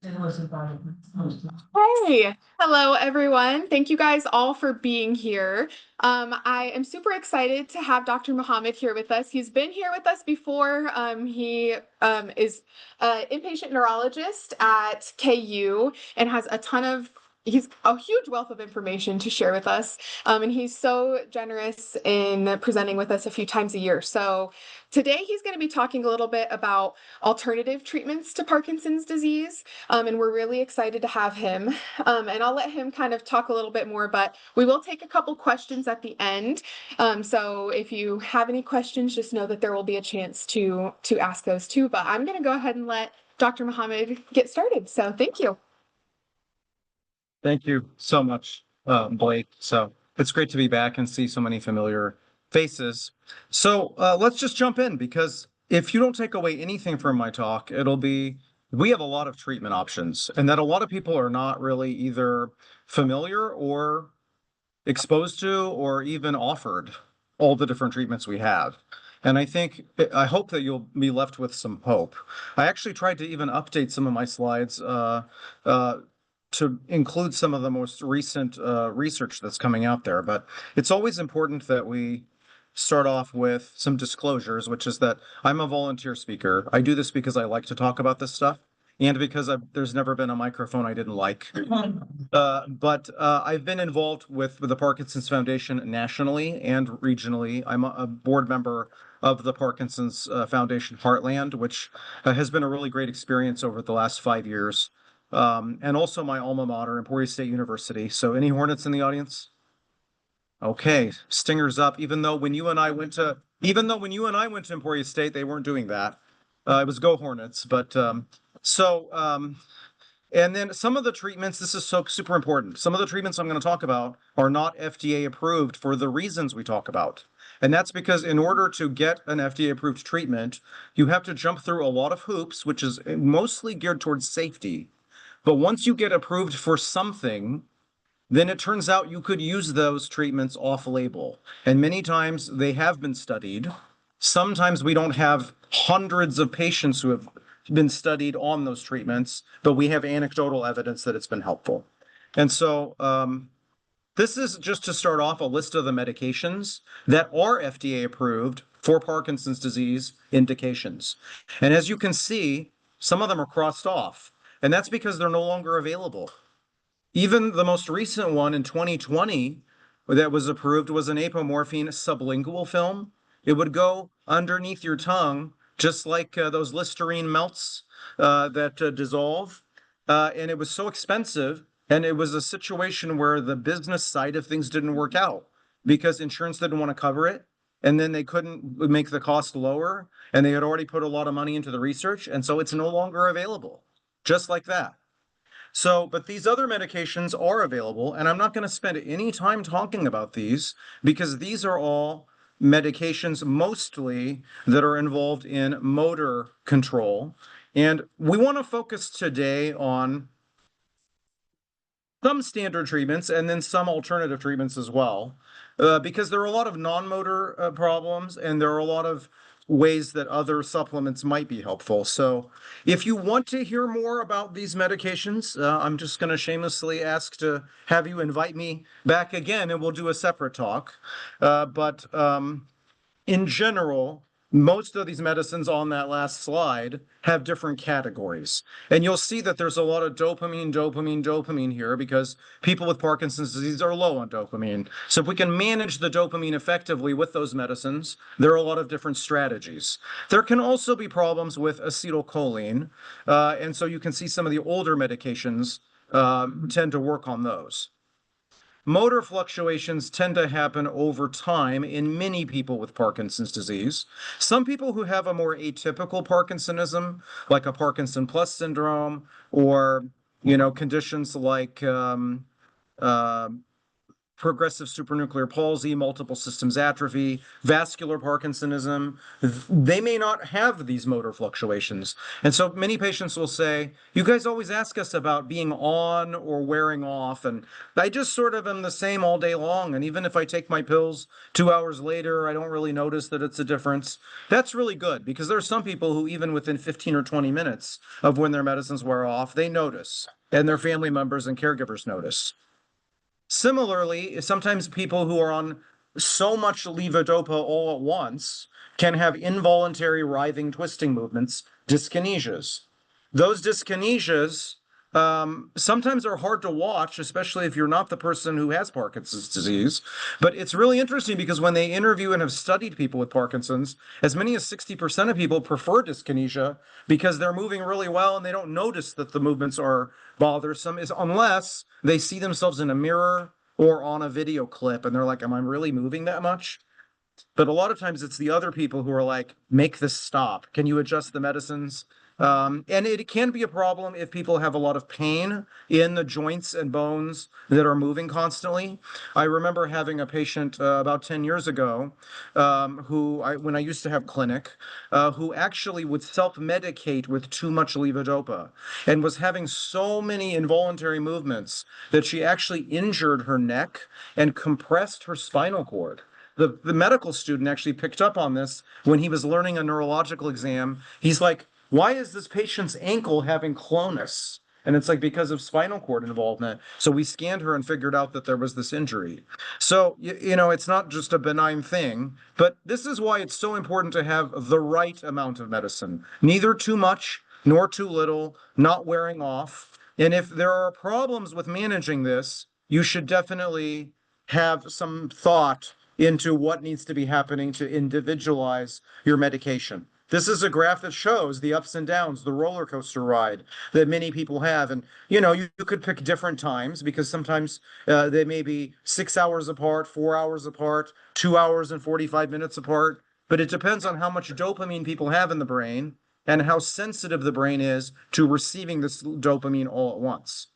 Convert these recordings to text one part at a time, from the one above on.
Hey, hello everyone. Thank you guys all for being here. I am super excited to have Dr. Muhammad here with us. He's been here with us before. He is an inpatient neurologist at KU and has he's a huge wealth of information to share with us. And he's so generous in presenting with us a few times a year. So today he's going to be talking a little bit about alternative treatments to Parkinson's disease. And we're really excited to have him. And I'll let him kind of talk a little bit more, but we will take a couple questions at the end. So if you have any questions, just know that there will be a chance to ask those too. But I'm going to go ahead and let Dr. Muhammad get started. So thank you. Thank you so much, Blake. So it's great to be back and see so many familiar faces. So let's just jump in, because if you don't take away anything from my talk, it'll be we have a lot of treatment options, and that a lot of people are not really either familiar or exposed to or even offered all the different treatments we have. And I hope that you'll be left with some hope. I actually tried to even update some of my slides to include some of the most recent research that's coming out there. But it's always important that we start off with some disclosures, which is that I'm a volunteer speaker. I do this because I like to talk about this stuff, and because there's never been a microphone I didn't like. But I've been involved with the Parkinson's Foundation nationally and regionally. I'm a board member of the Parkinson's Foundation Heartland, which has been a really great experience over the last 5 years. And also my alma mater, Emporia State University. So any Hornets in the audience? Okay, Stingers up. Even though when you and I went to Emporia State, they weren't doing that. It was Go Hornets. But and then some of the treatments, this is so super important. Some of the treatments I'm going to talk about are not FDA approved for the reasons we talk about. And that's because in order to get an FDA approved treatment, you have to jump through a lot of hoops, which is mostly geared towards safety. But once you get approved for something, then it turns out you could use those treatments off-label. And many times they have been studied. Sometimes we don't have hundreds of patients who have been studied on those treatments, but we have anecdotal evidence that it's been helpful. And so this is just to start off a list of the medications that are FDA approved for Parkinson's disease indications. And as you can see, some of them are crossed off, and that's because they're no longer available. Even the most recent one in 2020 that was approved was an apomorphine sublingual film. It would go underneath your tongue, just like those Listerine melts that dissolve. And it was so expensive. And it was a situation where the business side of things didn't work out because insurance didn't want to cover it. And then they couldn't make the cost lower. And they had already put a lot of money into the research. And so it's no longer available, just like that. So, but these other medications are available, and I'm not going to spend any time talking about these because these are all medications mostly that are involved in motor control. And we want to focus today on some standard treatments and then some alternative treatments as well, because there are a lot of non-motor problems, and there are a lot of ways that other supplements might be helpful. So if you want to hear more about these medications, I'm just going to shamelessly ask to have you invite me back again, and we'll do a separate talk. But in general, most of these medicines on that last slide have different categories. And you'll see that there's a lot of dopamine here because people with Parkinson's disease are low on dopamine. So if we can manage the dopamine effectively with those medicines, there are a lot of different strategies. There can also be problems with acetylcholine. And so you can see some of the older medications tend to work on those. Motor fluctuations tend to happen over time in many people with Parkinson's disease. Some people who have a more atypical Parkinsonism, like a Parkinson plus syndrome, or conditions like progressive supranuclear palsy, multiple systems atrophy, vascular Parkinsonism. They may not have these motor fluctuations. And so many patients will say, you guys always ask us about being on or wearing off. And I just sort of am the same all day long. And even if I take my pills 2 hours later, I don't really notice that it's a difference. That's really good because there are some people who, even within 15 or 20 minutes of when their medicines wear off, they notice, and their family members and caregivers notice. Similarly, sometimes people who are on so much levodopa all at once can have involuntary writhing, twisting movements, dyskinesias. Those dyskinesias sometimes are hard to watch, especially if you're not the person who has Parkinson's disease. But it's really interesting because when they interview and have studied people with Parkinson's, as many as 60% of people prefer dyskinesia because they're moving really well and they don't notice that the movements are bothersome, is unless they see themselves in a mirror or on a video clip and they're like, am I really moving that much? But a lot of times it's the other people who are like, make this stop. Can you adjust the medicines? And it can be a problem if people have a lot of pain in the joints and bones that are moving constantly. I remember having a patient about 10 years ago when I used to have clinic, who actually would self-medicate with too much levodopa and was having so many involuntary movements that she actually injured her neck and compressed her spinal cord. The medical student actually picked up on this when he was learning a neurological exam. He's like, why is this patient's ankle having clonus? And it's like because of spinal cord involvement. So we scanned her and figured out that there was this injury. So, it's not just a benign thing, but this is why it's so important to have the right amount of medicine. Neither too much nor too little, not wearing off. And if there are problems with managing this, you should definitely have some thought into what needs to be happening to individualize your medication. This is a graph that shows the ups and downs, the roller coaster ride that many people have. And, you could pick different times because sometimes they may be 6 hours apart, 4 hours apart, 2 hours and 45 minutes apart. But it depends on how much dopamine people have in the brain and how sensitive the brain is to receiving this dopamine all at once.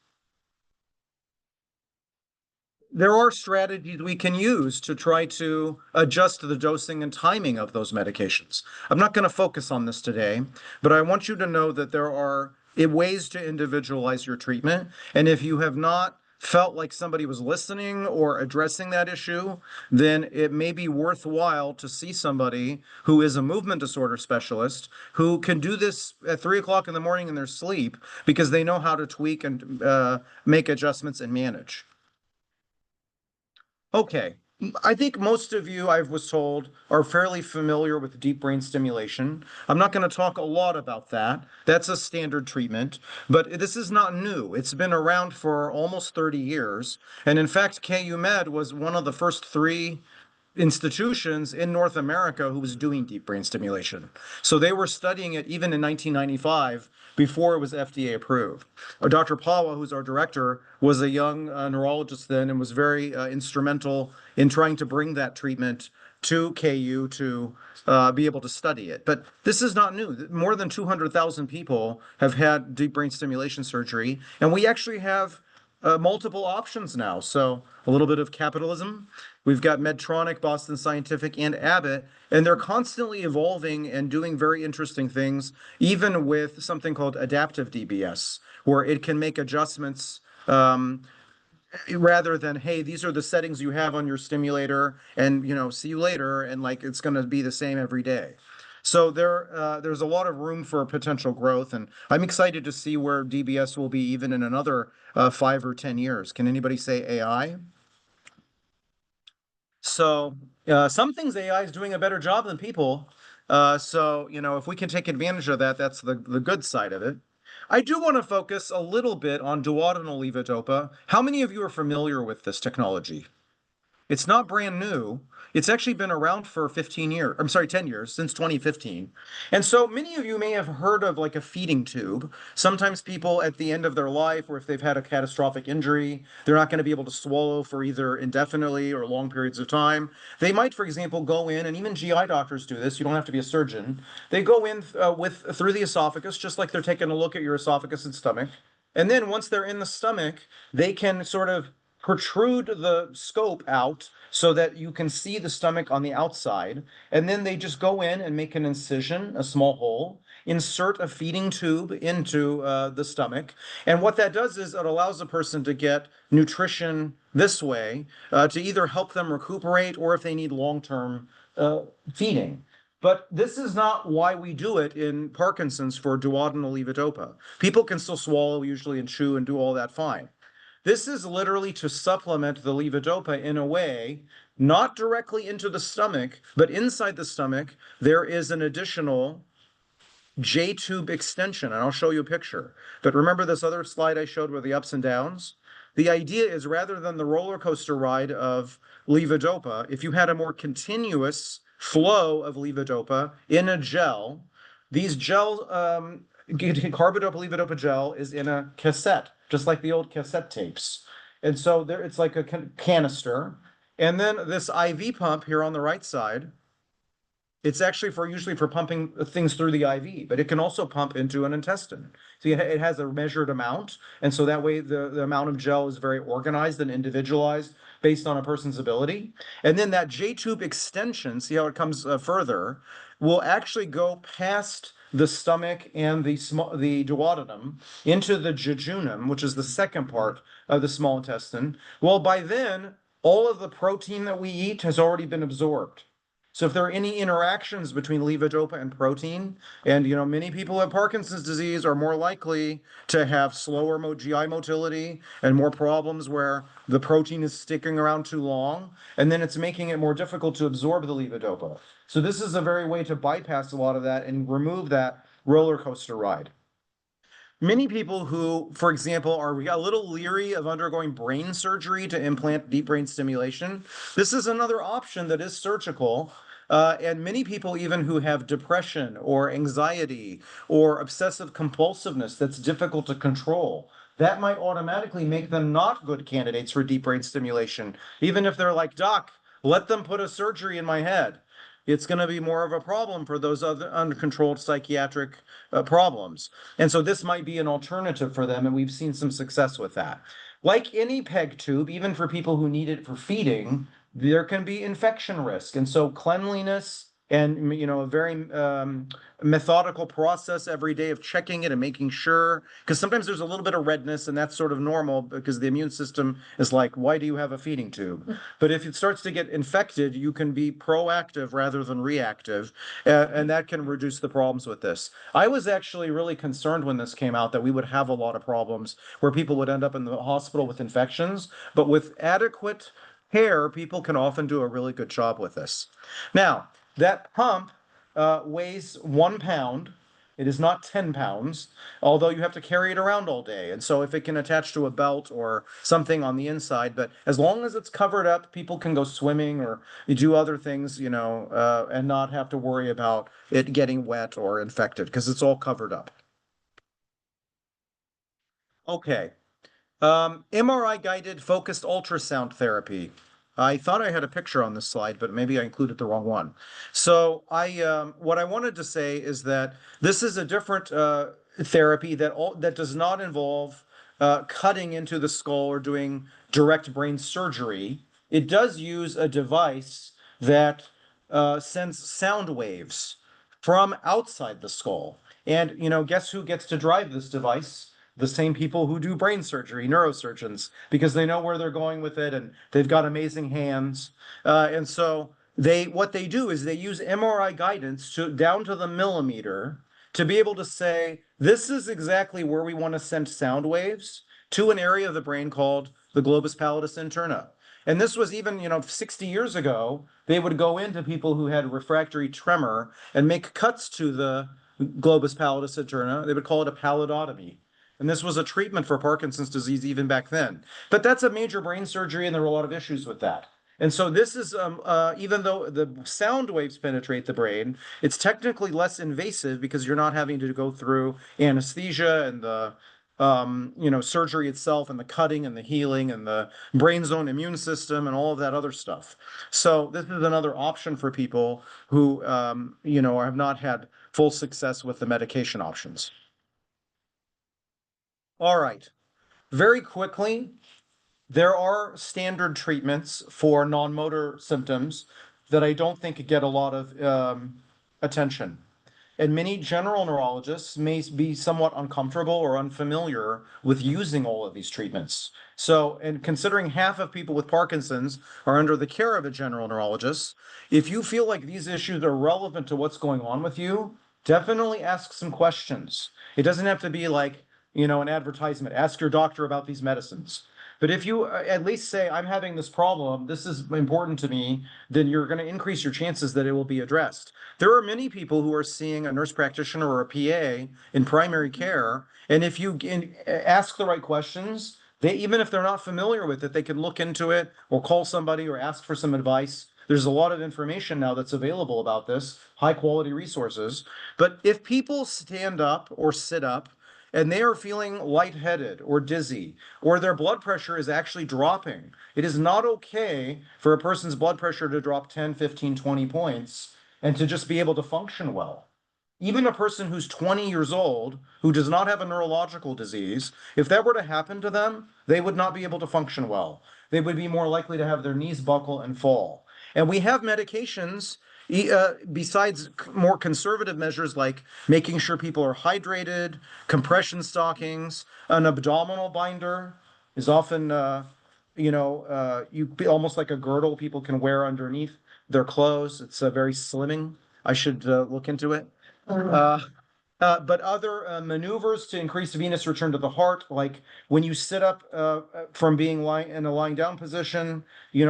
There are strategies we can use to try to adjust the dosing and timing of those medications. I'm not going to focus on this today, but I want you to know that there are ways to individualize your treatment. And if you have not felt like somebody was listening or addressing that issue, then it may be worthwhile to see somebody who is a movement disorder specialist who can do this at 3 o'clock in the morning in their sleep because they know how to tweak and make adjustments and manage. Okay. I think most of you, I was told, are fairly familiar with deep brain stimulation. I'm not going to talk a lot about that. That's a standard treatment, but this is not new. It's been around for almost 30 years. And in fact, KU Med was one of the first three institutions in North America who was doing deep brain stimulation. So they were studying it even in 1995 before it was FDA approved. Dr. Pawa, who's our director, was a young neurologist then and was very instrumental in trying to bring that treatment to KU to be able to study it. But this is not new. More than 200,000 people have had deep brain stimulation surgery, and we actually have multiple options now. So a little bit of capitalism. We've got Medtronic, Boston Scientific, and Abbott, and they're constantly evolving and doing very interesting things, even with something called adaptive DBS, where it can make adjustments rather than, hey, these are the settings you have on your stimulator, and see you later, and like it's going to be the same every day. So there's a lot of room for potential growth, and I'm excited to see where DBS will be even in another 5 or 10 years. Can anybody say AI? So some things AI is doing a better job than people. So if we can take advantage of that, that's the good side of it. I do want to focus a little bit on duodenal levodopa. How many of you are familiar with this technology? It's not brand new. It's actually been around for 15 years. I'm sorry, 10 years, since 2015. And so many of you may have heard of like a feeding tube. Sometimes people at the end of their life, or if they've had a catastrophic injury, they're not going to be able to swallow for either indefinitely or long periods of time. They might, for example, go in, and even GI doctors do this. You don't have to be a surgeon. They go in through the esophagus, just like they're taking a look at your esophagus and stomach. And then once they're in the stomach, they can sort of protrude the scope out so that you can see the stomach on the outside. And then they just go in and make an incision, a small hole, insert a feeding tube into the stomach. And what that does is it allows the person to get nutrition this way to either help them recuperate or if they need long-term feeding. But this is not why we do it in Parkinson's for duodenal levodopa. People can still swallow usually and chew and do all that fine. This is literally to supplement the levodopa in a way, not directly into the stomach, but inside the stomach, there is an additional J-tube extension, and I'll show you a picture. But remember this other slide I showed with the ups and downs? The idea is rather than the roller coaster ride of levodopa, if you had a more continuous flow of levodopa in a gel, these gel, carbidopa levodopa gel is in a cassette, just like the old cassette tapes. And so there, it's like a canister. And then this IV pump here on the right side, it's actually for usually for pumping things through the IV, but it can also pump into an intestine. So it has a measured amount, and so that way the amount of gel is very organized and individualized based on a person's ability. And then that J-tube extension, see how it comes further, will actually go past the stomach and the duodenum into the jejunum, which is the second part of the small intestine. Well, by then, all of the protein that we eat has already been absorbed. So if there are any interactions between levodopa and protein, and many people with Parkinson's disease are more likely to have slower GI motility and more problems where the protein is sticking around too long, and then it's making it more difficult to absorb the levodopa. So this is a very way to bypass a lot of that and remove that roller coaster ride. Many people who, for example, are a little leery of undergoing brain surgery to implant deep brain stimulation, this is another option that is surgical. And many people, even who have depression or anxiety or obsessive compulsiveness that's difficult to control, that might automatically make them not good candidates for deep brain stimulation. Even if they're like, Doc, let them put a surgery in my head. It's going to be more of a problem for those other uncontrolled psychiatric problems. And so this might be an alternative for them, and we've seen some success with that. Like any PEG tube, even for people who need it for feeding, there can be infection risk. And so cleanliness and a very methodical process every day of checking it and making sure, because sometimes there's a little bit of redness and that's sort of normal because the immune system is like, why do you have a feeding tube? But if it starts to get infected, you can be proactive rather than reactive, and that can reduce the problems with this. I was actually really concerned when this came out that we would have a lot of problems where people would end up in the hospital with infections, but with adequate care, people can often do a really good job with this. Now, that pump weighs 1 pound. It is not 10 pounds, although you have to carry it around all day. And so if it can attach to a belt or something on the inside, but as long as it's covered up, people can go swimming or do other things, and not have to worry about it getting wet or infected because it's all covered up. Okay. MRI guided focused ultrasound therapy. I thought I had a picture on this slide, but maybe I included the wrong one. So what I wanted to say is that this is a different therapy that does not involve cutting into the skull or doing direct brain surgery. It does use a device that sends sound waves from outside the skull. And guess who gets to drive this device? The same people who do brain surgery, neurosurgeons, because they know where they're going with it and they've got amazing hands. And so what they do is they use MRI guidance down to the millimeter to be able to say, this is exactly where we want to send sound waves to an area of the brain called the globus pallidus interna. And this was even, 60 years ago, they would go into people who had refractory tremor and make cuts to the globus pallidus interna. They would call it a pallidotomy. And this was a treatment for Parkinson's disease even back then. But that's a major brain surgery, and there were a lot of issues with that. And so this is, even though the sound waves penetrate the brain, it's technically less invasive because you're not having to go through anesthesia and the, surgery itself and the cutting and the healing and the brain's own immune system and all of that other stuff. So this is another option for people who, have not had full success with the medication options. All right. Very quickly, There are standard treatments for non-motor symptoms that I don't think get a lot of attention. And many general neurologists may be somewhat uncomfortable or unfamiliar with using all of these treatments. So, and considering half of people with Parkinson's are under the care of a general neurologist, if you feel like these issues are relevant to what's going on with you, definitely ask some questions. It doesn't have to be like, an advertisement. Ask your doctor about these medicines. But if you at least say, I'm having this problem, this is important to me, then you're going to increase your chances that it will be addressed. There are many people who are seeing a nurse practitioner or a PA in primary care, and if you ask the right questions, even if they're not familiar with it, they can look into it or call somebody or ask for some advice. There's a lot of information now that's available about this, high quality resources. But if people stand up or sit up and they are feeling lightheaded or dizzy, or their blood pressure is actually dropping, it is not okay for a person's blood pressure to drop 10, 15, 20 points and to just be able to function well. Even a person who's 20 years old, who does not have a neurological disease, if that were to happen to them, they would not be able to function well. They would be more likely to have their knees buckle and fall. And we have medications, besides more conservative measures like making sure people are hydrated, compression stockings, an abdominal binder is often, almost like a girdle people can wear underneath their clothes. It's very slimming. I should look into it. Uh, but other maneuvers to increase venous return to the heart, like when you sit up from being in a lying down position,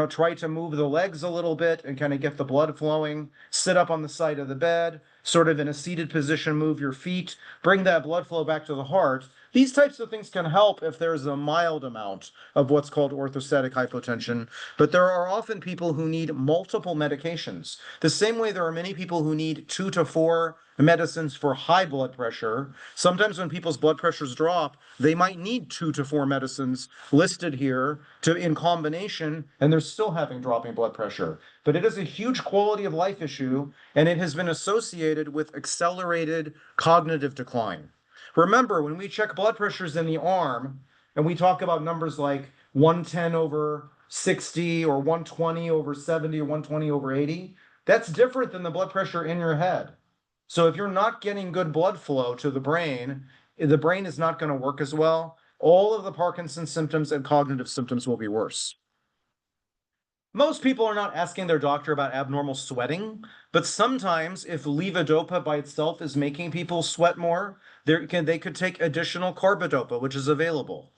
try to move the legs a little bit and kind of get the blood flowing. Sit up on the side of the bed, sort of in a seated position, move your feet, bring that blood flow back to the heart. These types of things can help if there's a mild amount of what's called orthostatic hypotension, but there are often people who need multiple medications. The same way there are many people who need 2 to 4 medicines for high blood pressure. Sometimes when people's blood pressures drop, they might need 2 to 4 medicines listed here in combination, and they're still having dropping blood pressure. But it is a huge quality of life issue, and it has been associated with accelerated cognitive decline. Remember, when we check blood pressures in the arm, and we talk about numbers like 110 over 60 or 120 over 70 or 120 over 80, that's different than the blood pressure in your head. So if you're not getting good blood flow to the brain is not going to work as well. All of the Parkinson's symptoms and cognitive symptoms will be worse. Most people are not asking their doctor about abnormal sweating, but sometimes if levodopa by itself is making people sweat more, they could take additional carbidopa, which is available.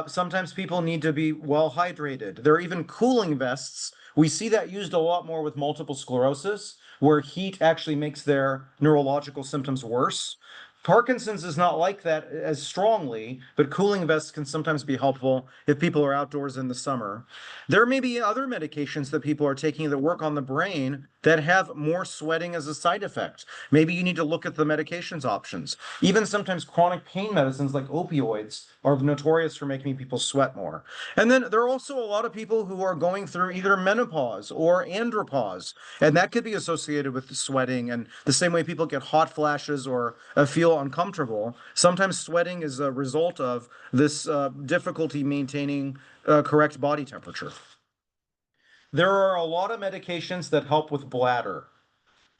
Sometimes people need to be well hydrated. There are even cooling vests. We see that used a lot more with multiple sclerosis, where heat actually makes their neurological symptoms worse. Parkinson's is not like that as strongly, but cooling vests can sometimes be helpful if people are outdoors in the summer. There may be other medications that people are taking that work on the brain that have more sweating as a side effect. Maybe you need to look at the medications options. Even sometimes chronic pain medicines like opioids are notorious for making people sweat more. And then there are also a lot of people who are going through either menopause or andropause, and that could be associated with sweating. And the same way people get hot flashes or feel uncomfortable, sometimes sweating is a result of this difficulty maintaining correct body temperature. There are a lot of medications that help with bladder.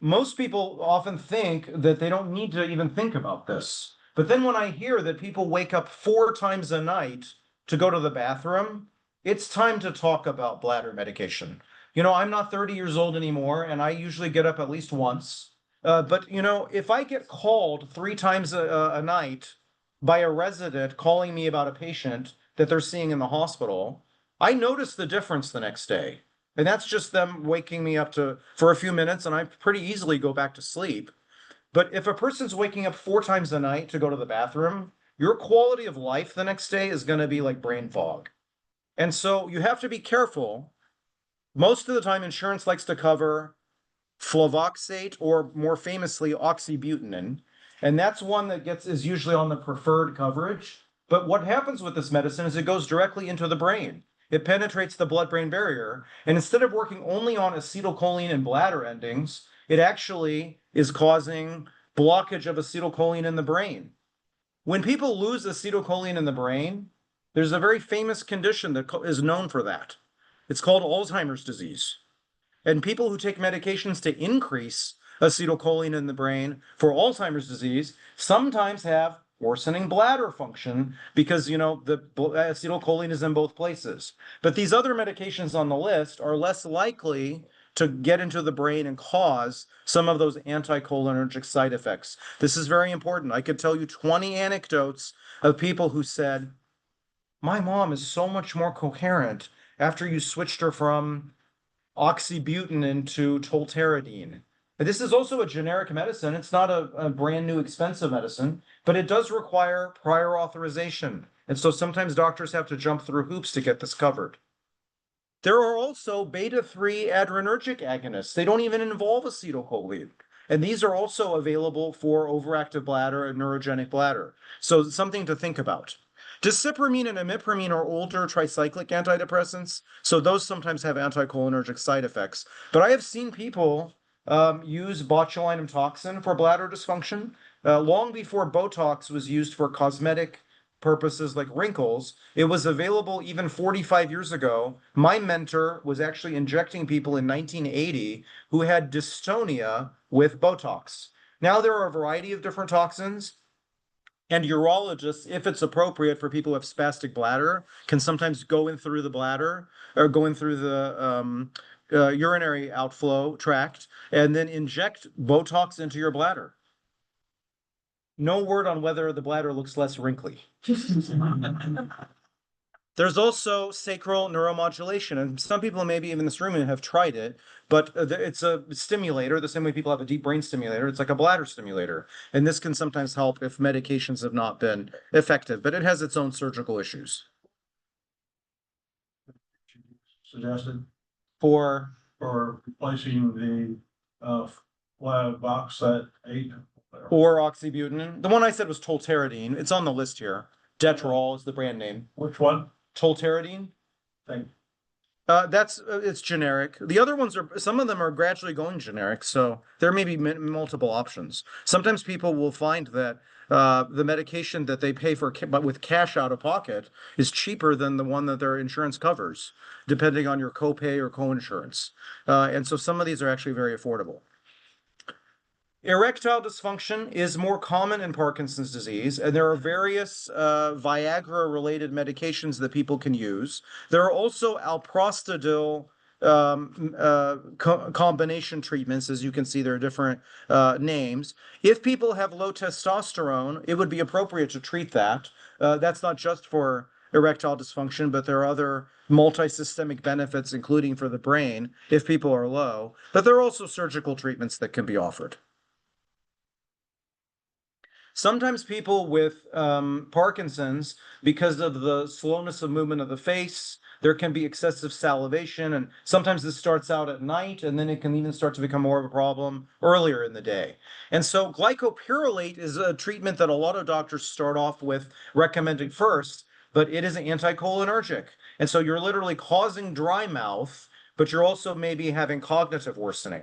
Most people often think that they don't need to even think about this. But then when I hear that people wake up 4 times a night to go to the bathroom, it's time to talk about bladder medication. I'm not 30 years old anymore, and I usually get up at least once. But if I get called 3 times a night by a resident calling me about a patient that they're seeing in the hospital, I notice the difference the next day. And that's just them waking me up for a few minutes, and I pretty easily go back to sleep. But if a person's waking up 4 times a night to go to the bathroom, your quality of life the next day is going to be like brain fog. And so you have to be careful. Most of the time, insurance likes to cover flavoxate or more famously oxybutynin, and that's one that is usually on the preferred coverage. But what happens with this medicine is it goes directly into the brain. It penetrates the blood-brain barrier, and instead of working only on acetylcholine and bladder endings, it actually is causing blockage of acetylcholine in the brain. When people lose acetylcholine in the brain, There's a very famous condition that is known for that. It's called Alzheimer's disease. And people who take medications to increase acetylcholine in the brain for Alzheimer's disease sometimes have worsening bladder function because, the acetylcholine is in both places. But these other medications on the list are less likely to get into the brain and cause some of those anticholinergic side effects. This is very important. I could tell you 20 anecdotes of people who said, my mom is so much more coherent after you switched her from oxybutynin into tolterodine. This is also a generic medicine. It's not a brand new expensive medicine, but it does require prior authorization. And so sometimes doctors have to jump through hoops to get this covered. There are also beta-3 adrenergic agonists. They don't even involve acetylcholine. And these are also available for overactive bladder and neurogenic bladder. So something to think about. Desipramine and imipramine are older tricyclic antidepressants, so those sometimes have anticholinergic side effects. But I have seen people use botulinum toxin for bladder dysfunction long before Botox was used for cosmetic purposes like wrinkles. It was available even 45 years ago. My mentor was actually injecting people in 1980 who had dystonia with Botox. Now there are a variety of different toxins. And urologists, if it's appropriate for people who have spastic bladder, can sometimes go in through the bladder or go in through the urinary outflow tract and then inject Botox into your bladder. No word on whether the bladder looks less wrinkly. There's also sacral neuromodulation, and some people maybe even in this room have tried it, but it's a stimulator, the same way people have a deep brain stimulator. It's like a bladder stimulator, and this can sometimes help if medications have not been effective, but it has its own surgical issues. Suggested For replacing the box set 8. or oxybutynin, the one I said was tolterodine. It's on the list here. Detrol is the brand name. Which one? Tolterodine. Thank That's it's generic. The other ones are some of them are gradually going generic, so there may be multiple options. Sometimes people will find that the medication that they pay for, but with cash out of pocket, is cheaper than the one that their insurance covers, depending on your copay or coinsurance. And so some of these are actually very affordable. Erectile dysfunction is more common in Parkinson's disease, and there are various Viagra-related medications that people can use. There are also alprostadil combination treatments. As you can see, there are different names. If people have low testosterone, it would be appropriate to treat that. That's not just for erectile dysfunction, but there are other multisystemic benefits, including for the brain, if people are low. But there are also surgical treatments that can be offered. Sometimes people with Parkinson's, because of the slowness of movement of the face, there can be excessive salivation, and sometimes this starts out at night, and then it can even start to become more of a problem earlier in the day. And so glycopyrrolate is a treatment that a lot of doctors start off with recommending first, but it is an anticholinergic. And so you're literally causing dry mouth, but you're also maybe having cognitive worsening.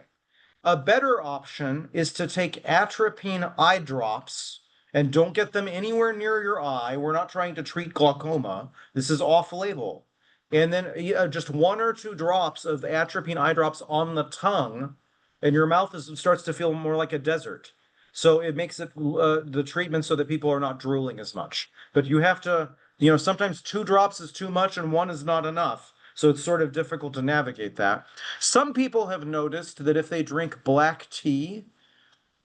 A better option is to take atropine eye drops and don't get them anywhere near your eye. We're not trying to treat glaucoma. This is off-label. And then just 1 or 2 drops of atropine eye drops on the tongue, and your mouth starts to feel more like a desert. So it makes it the treatment so that people are not drooling as much. But you have to, sometimes 2 drops is too much and 1 is not enough. So it's sort of difficult to navigate that. Some people have noticed that if they drink black tea,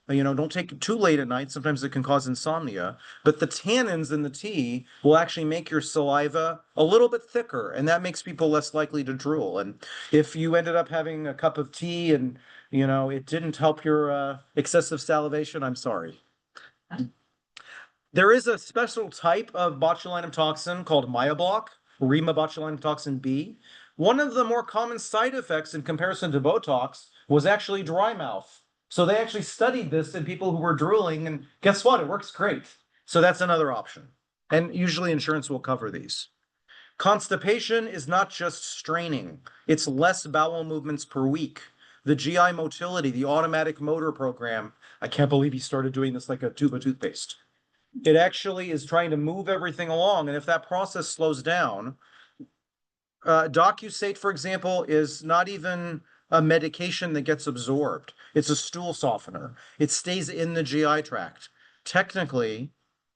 don't take it too late at night. Sometimes it can cause insomnia, but the tannins in the tea will actually make your saliva a little bit thicker, and that makes people less likely to drool. And if you ended up having a cup of tea and, it didn't help your excessive salivation, I'm sorry. There is a special type of botulinum toxin called Myablock, botulinum toxin B. One of the more common side effects in comparison to Botox was actually dry mouth. So they actually studied this in people who were drooling, and guess what? It works great. So that's another option. And usually insurance will cover these. Constipation is not just straining. It's less bowel movements per week. The GI motility, the automatic motor program, I can't believe he started doing this like a tube of toothpaste. It actually is trying to move everything along. And if that process slows down, Docusate, for example, is not even a medication that gets absorbed. It's a stool softener. It stays in the GI tract. Technically,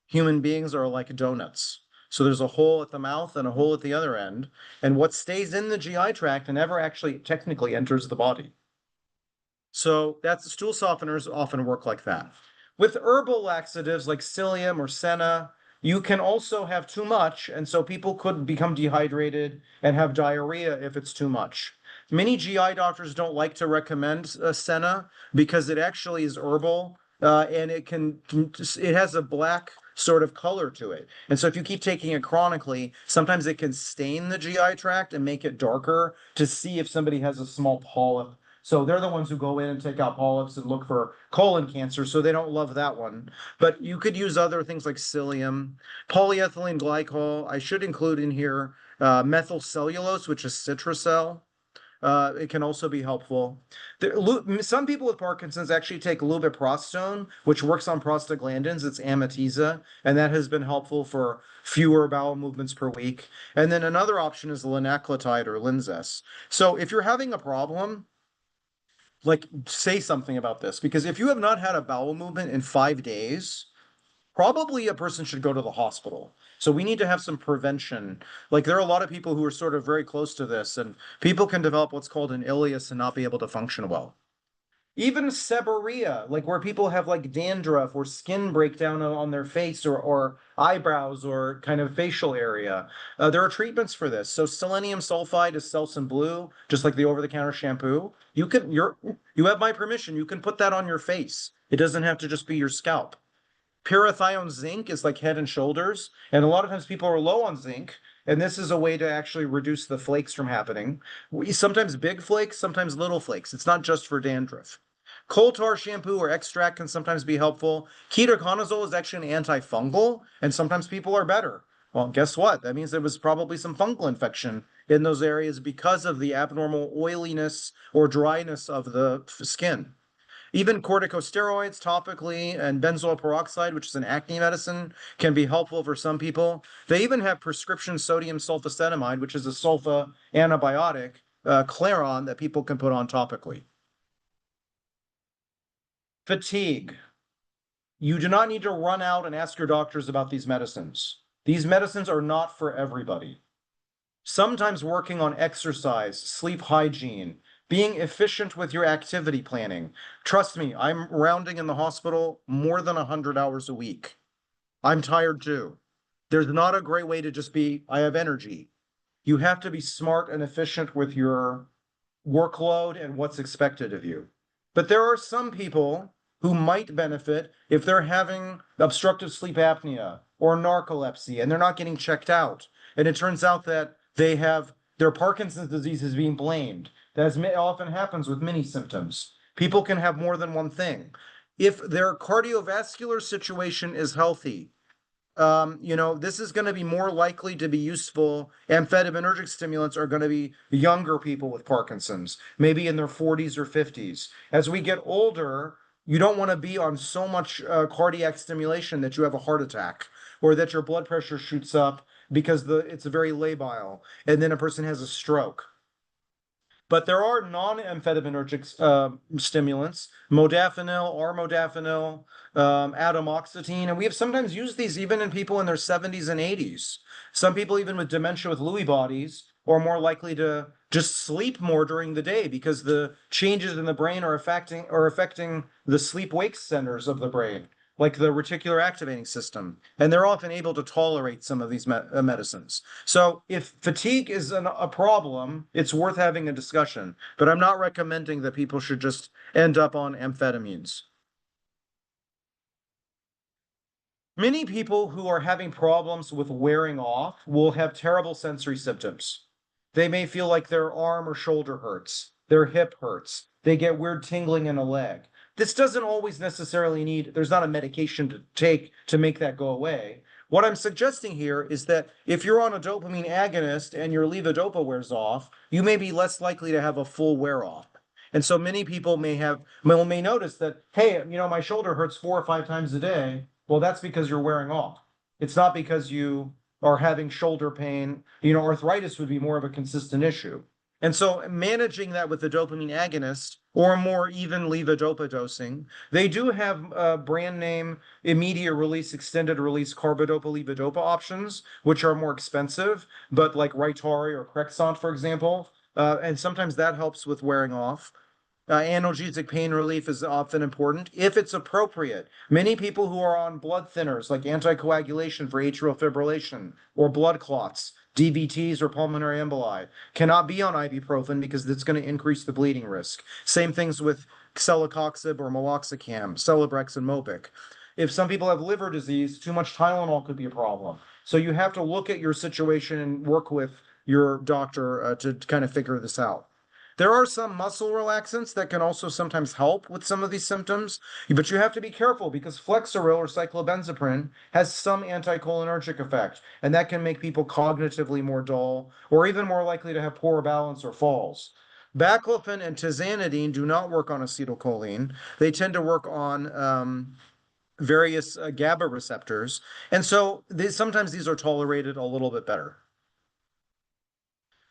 human beings are like donuts. So there's a hole at the mouth and a hole at the other end. And what stays in the GI tract never actually technically enters the body. So that's stool softeners often work like that. With herbal laxatives like psyllium or senna, you can also have too much, and so people could become dehydrated and have diarrhea if it's too much. Many GI doctors don't like to recommend senna because it actually is herbal, and it has a black sort of color to it. And so if you keep taking it chronically, sometimes it can stain the GI tract and make it darker to see if somebody has a small polyp. So they're the ones who go in and take out polyps and look for colon cancer. So they don't love that one. But you could use other things like psyllium, polyethylene glycol. I should include in here methyl cellulose, which is citracel. It can also be helpful. Some people with Parkinson's actually take lubiprostone, which works on prostaglandins. It's Amitiza, and that has been helpful for fewer bowel movements per week. And then another option is linaclotide or Linzess. So if you're having a problem, like say something about this, because if you have not had a bowel movement in 5 days, probably a person should go to the hospital. So we need to have some prevention. Like there are a lot of people who are sort of very close to this, and people can develop what's called an ileus and not be able to function well. Even seborrhea, like where people have like dandruff or skin breakdown on their face or eyebrows or kind of facial area. There are treatments for this. So selenium sulfide is Selsun Blue, just like the over-the-counter shampoo. You have my permission. You can put that on your face. It doesn't have to just be your scalp. Parathione zinc is like Head and Shoulders, and a lot of times people are low on zinc, and this is a way to actually reduce the flakes from happening. Sometimes big flakes, sometimes little flakes. It's not just for dandruff. Coal tar shampoo or extract can sometimes be helpful. Ketoconazole is actually an antifungal, and sometimes people are better. Well, guess what? That means there was probably some fungal infection in those areas because of the abnormal oiliness or dryness of the skin. Even corticosteroids topically and benzoyl peroxide, which is an acne medicine, can be helpful for some people. They even have prescription sodium sulfacetamide, which is a sulfa antibiotic, Claron, that people can put on topically. Fatigue. You do not need to run out and ask your doctors about these medicines. These medicines are not for everybody. Sometimes working on exercise, sleep hygiene, being efficient with your activity planning. Trust me, I'm rounding in the hospital more than 100 hours a week. I'm tired too. There's not a great way to just be, I have energy. You have to be smart and efficient with your workload and what's expected of you. But there are some people who might benefit if they're having obstructive sleep apnea or narcolepsy and they're not getting checked out. And it turns out that they have their Parkinson's disease is being blamed. That often happens with many symptoms. People can have more than one thing. If their cardiovascular situation is healthy, this is going to be more likely to be useful. Amphitaminergic stimulants are going to be younger people with Parkinson's, maybe in their 40s or 50s. As we get older, you don't want to be on so much cardiac stimulation that you have a heart attack or that your blood pressure shoots up because it's very labile, and then a person has a stroke. But there are non-amphitaminergic stimulants, modafinil, armodafinil, atomoxetine, and we have sometimes used these even in people in their 70s and 80s. Some people, even with dementia with Lewy bodies, are more likely to just sleep more during the day because the changes in the brain are affecting the sleep-wake centers of the brain, like the reticular activating system, and they're often able to tolerate some of these medicines. So if fatigue is a problem, it's worth having a discussion, but I'm not recommending that people should just end up on amphetamines. Many people who are having problems with wearing off will have terrible sensory symptoms. They may feel like their arm or shoulder hurts, their hip hurts, they get weird tingling in a leg. This doesn't always necessarily there's not a medication to take to make that go away. What I'm suggesting here is that if you're on a dopamine agonist and your levodopa wears off, you may be less likely to have a full wear off. And so many people may notice that, hey, my shoulder hurts 4 or 5 times a day. Well, that's because you're wearing off. It's not because you are having shoulder pain. You know, arthritis would be more of a consistent issue. And so managing that with the dopamine agonist or more even levodopa dosing, they do have brand name immediate release, extended release carbidopa levodopa options, which are more expensive, but like Rytari or Crexont, for example. And sometimes that helps with wearing off. Analgesic pain relief is often important if it's appropriate. Many people who are on blood thinners, like anticoagulation for atrial fibrillation or blood clots, DVTs or pulmonary emboli, cannot be on ibuprofen because it's going to increase the bleeding risk. Same things with celecoxib or meloxicam, Celebrex and Mobic. If some people have liver disease, too much Tylenol could be a problem. So you have to look at your situation and work with your doctor to kind of figure this out. There are some muscle relaxants that can also sometimes help with some of these symptoms, but you have to be careful because Flexeril or cyclobenzaprine has some anticholinergic effect, and that can make people cognitively more dull or even more likely to have poor balance or falls. Baclofen and tizanidine do not work on acetylcholine. They tend to work on various GABA receptors, and so sometimes these are tolerated a little bit better.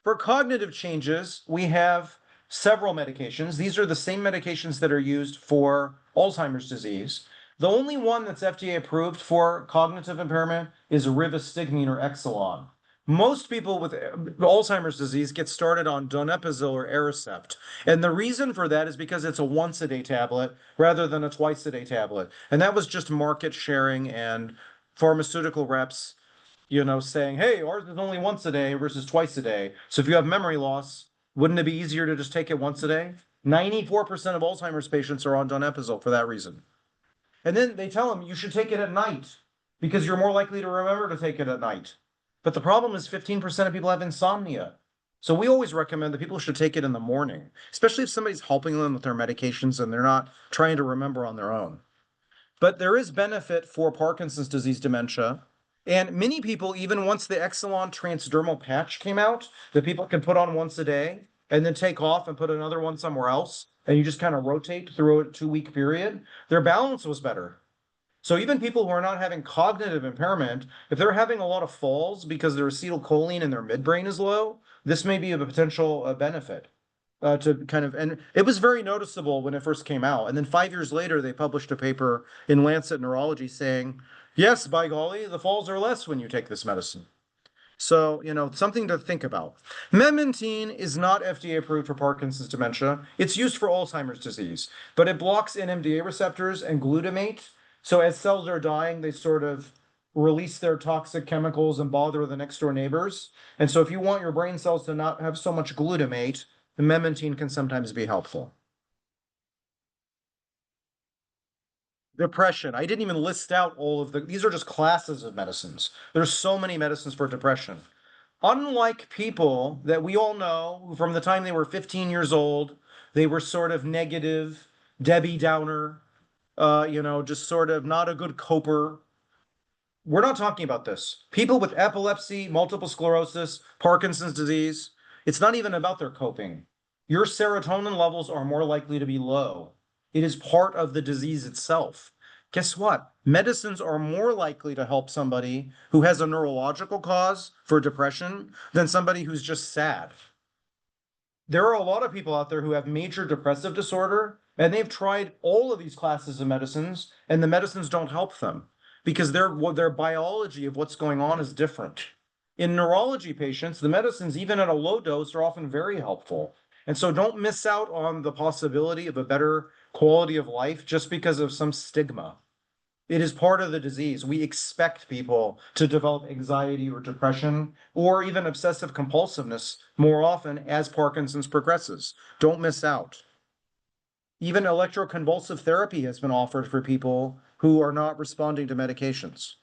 For cognitive changes, we have several medications. These are the same medications that are used for Alzheimer's disease. The only one that's FDA approved for cognitive impairment is rivastigmine or Exelon. Most people with Alzheimer's disease get started on donepezil or Aricept. And the reason for that is because it's a once-a-day tablet rather than a twice-a-day tablet. And that was just market sharing and pharmaceutical reps saying, hey, ours is only once a day versus twice a day. So if you have memory loss, wouldn't it be easier to just take it once a day? 94% of Alzheimer's patients are on donepezil for that reason. And then they tell them you should take it at night because you're more likely to remember to take it at night. But the problem is 15% of people have insomnia. So we always recommend that people should take it in the morning, especially if somebody's helping them with their medications and they're not trying to remember on their own. But there is benefit for Parkinson's disease dementia. And many people, even once the Exelon transdermal patch came out, that people can put on once a day and then take off and put another one somewhere else, and you just kind of rotate through a 2 week period, their balance was better. So even people who are not having cognitive impairment, if they're having a lot of falls because their acetylcholine in their midbrain is low, this may be a potential benefit to kind of, and it was very noticeable when it first came out. And then 5 years later, they published a paper in Lancet Neurology saying, yes, by golly, the falls are less when you take this medicine. So, something to think about. Memantine is not FDA approved for Parkinson's dementia. It's used for Alzheimer's disease, but it blocks NMDA receptors and glutamate. So as cells are dying, they sort of release their toxic chemicals and bother the next door neighbors. And so if you want your brain cells to not have so much glutamate, the memantine can sometimes be helpful. Depression. I didn't even list out all of these are just classes of medicines. There's so many medicines for depression. Unlike people that we all know from the time they were 15 years old, they were sort of negative, Debbie Downer, just sort of not a good coper. We're not talking about this. People with epilepsy, multiple sclerosis, Parkinson's disease, it's not even about their coping. Your serotonin levels are more likely to be low. It is part of the disease itself. Guess what? Medicines are more likely to help somebody who has a neurological cause for depression than somebody who's just sad. There are a lot of people out there who have major depressive disorder, and they've tried all of these classes of medicines, and the medicines don't help them because their biology of what's going on is different. In neurology patients, the medicines, even at a low dose, are often very helpful. And so don't miss out on the possibility of a better quality of life just because of some stigma. It is part of the disease. We expect people to develop anxiety or depression or even obsessive compulsiveness more often as Parkinson's progresses. Don't miss out. Even electroconvulsive therapy has been offered for people who are not responding to medications.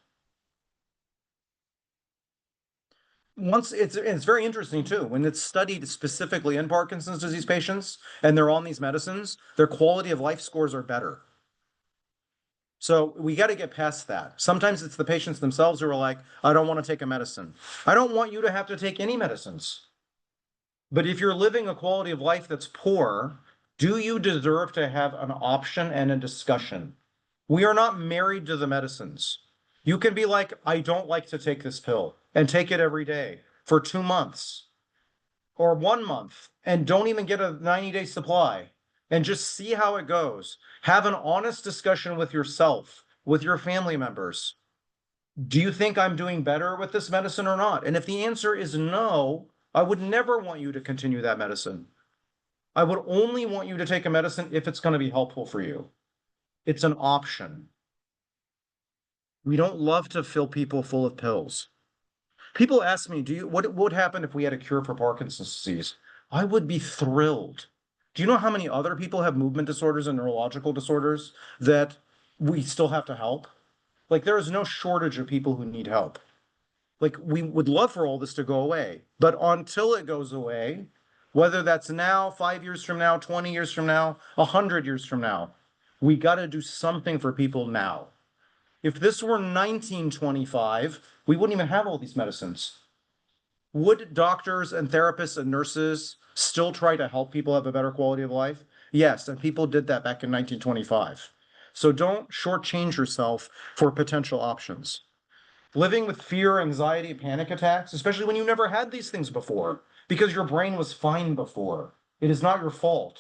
It's very interesting too when it's studied specifically in Parkinson's disease patients and they're on these medicines, their quality of life scores are better. So we got to get past that. Sometimes it's the patients themselves who are like, I don't want to take a medicine. I don't want you to have to take any medicines. But if you're living a quality of life that's poor, do you deserve to have an option and a discussion? We are not married to the medicines. You can be like, I don't like to take this pill and take it every day for 2 months or 1 month and don't even get a 90-day supply and just see how it goes. Have an honest discussion with yourself, with your family members. Do you think I'm doing better with this medicine or not? And if the answer is no, I would never want you to continue that medicine. I would only want you to take a medicine if it's going to be helpful for you. It's an option. We don't love to fill people full of pills. People ask me, what would happen if we had a cure for Parkinson's disease? I would be thrilled. Do you know how many other people have movement disorders and neurological disorders that we still have to help? Like, there is no shortage of people who need help. Like, we would love for all this to go away, but until it goes away, whether that's now, 5 years from now, 20 years from now, 100 years from now, we got to do something for people now. If this were 1925, we wouldn't even have all these medicines. Would doctors and therapists and nurses still try to help people have a better quality of life? Yes, and people did that back in 1925. So don't shortchange yourself for potential options. Living with fear, anxiety, panic attacks, especially when you never had these things before, because your brain was fine before. It is not your fault.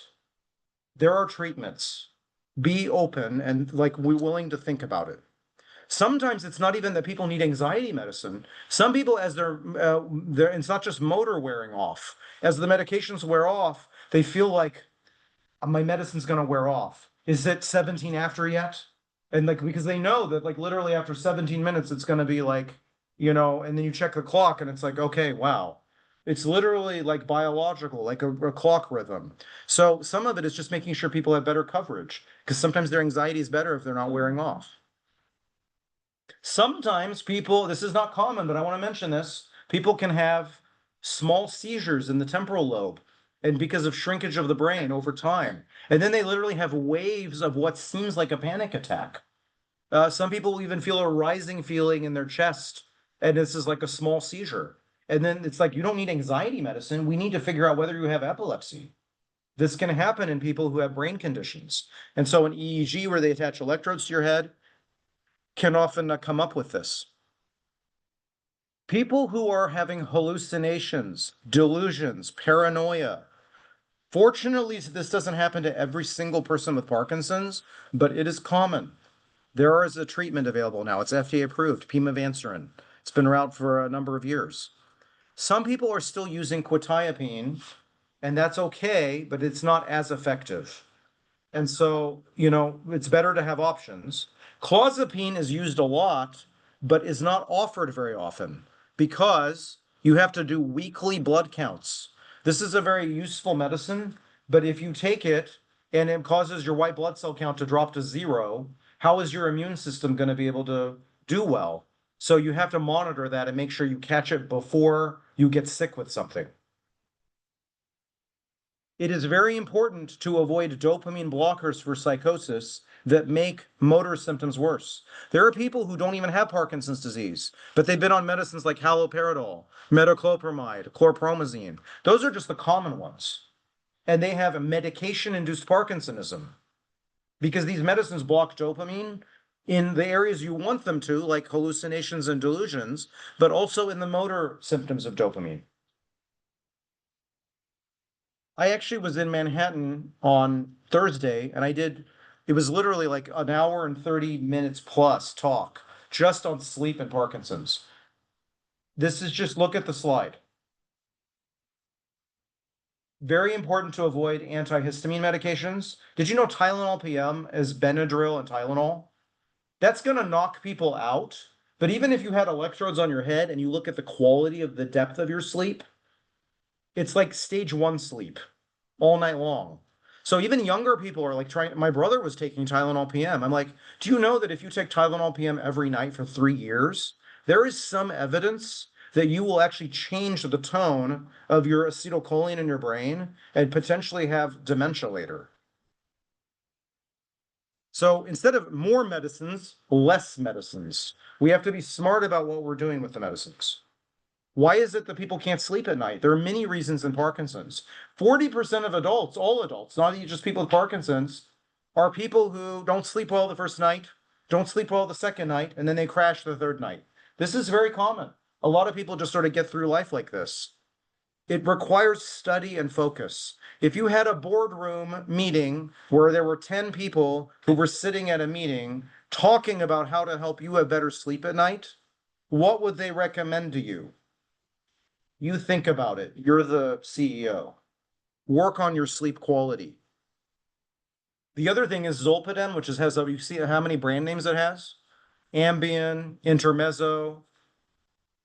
There are treatments. Be open and like we're willing to think about it. Sometimes it's not even that people need anxiety medicine. Some people, as it's not just motor wearing off. As the medications wear off, they feel like my medicine's going to wear off. Is it 17 after yet? And like, because they know that like literally after 17 minutes, it's going to be like, and then you check the clock and it's like, okay, wow. It's literally like biological, like a clock rhythm. So some of it is just making sure people have better coverage because sometimes their anxiety is better if they're not wearing off. Sometimes people, this is not common, but I want to mention this, people can have small seizures in the temporal lobe and because of shrinkage of the brain over time. And then they literally have waves of what seems like a panic attack. Some people will even feel a rising feeling in their chest, and this is like a small seizure. And then it's like, you don't need anxiety medicine. We need to figure out whether you have epilepsy. This can happen in people who have brain conditions. And so an EEG where they attach electrodes to your head can often come up with this. People who are having hallucinations, delusions, paranoia. Fortunately, this doesn't happen to every single person with Parkinson's, but it is common. There is a treatment available now. It's FDA approved, pimavanserin. It's been around for a number of years. Some people are still using quetiapine, and that's okay, but it's not as effective. And so, it's better to have options. Clozapine is used a lot, but is not offered very often because you have to do weekly blood counts. This is a very useful medicine, but if you take it and it causes your white blood cell count to drop to 0, how is your immune system going to be able to do well? So you have to monitor that and make sure you catch it before you get sick with something. It is very important to avoid dopamine blockers for psychosis that make motor symptoms worse. There are people who don't even have Parkinson's disease, but they've been on medicines like haloperidol, metoclopramide, chlorpromazine. Those are just the common ones. And they have a medication-induced Parkinsonism because these medicines block dopamine in the areas you want them to, like hallucinations and delusions, but also in the motor symptoms of dopamine. I actually was in Manhattan on Thursday and it was literally like an hour and 30 minutes plus talk just on sleep and Parkinson's. This is just look at the slide. Very important to avoid antihistamine medications. Did you know Tylenol PM is Benadryl and Tylenol? That's going to knock people out. But even if you had electrodes on your head and you look at the quality of the depth of your sleep, it's like stage 1 sleep all night long. So even younger people are like my brother was taking Tylenol PM. I'm like, do you know that if you take Tylenol PM every night for 3 years, there is some evidence that you will actually change the tone of your acetylcholine in your brain and potentially have dementia later. So instead of more medicines, less medicines. We have to be smart about what we're doing with the medicines. Why is it that people can't sleep at night? There are many reasons in Parkinson's. 40% of adults, all adults, not just people with Parkinson's, are people who don't sleep well the first night, don't sleep well the second night, and then they crash the third night. This is very common. A lot of people just sort of get through life like this. It requires study and focus. If you had a boardroom meeting where there were 10 people who were sitting at a meeting talking about how to help you have better sleep at night, what would they recommend to you? You think about it. You're the CEO. Work on your sleep quality. The other thing is Zolpidem, which has you see how many brand names it has? Ambien, Intermezzo.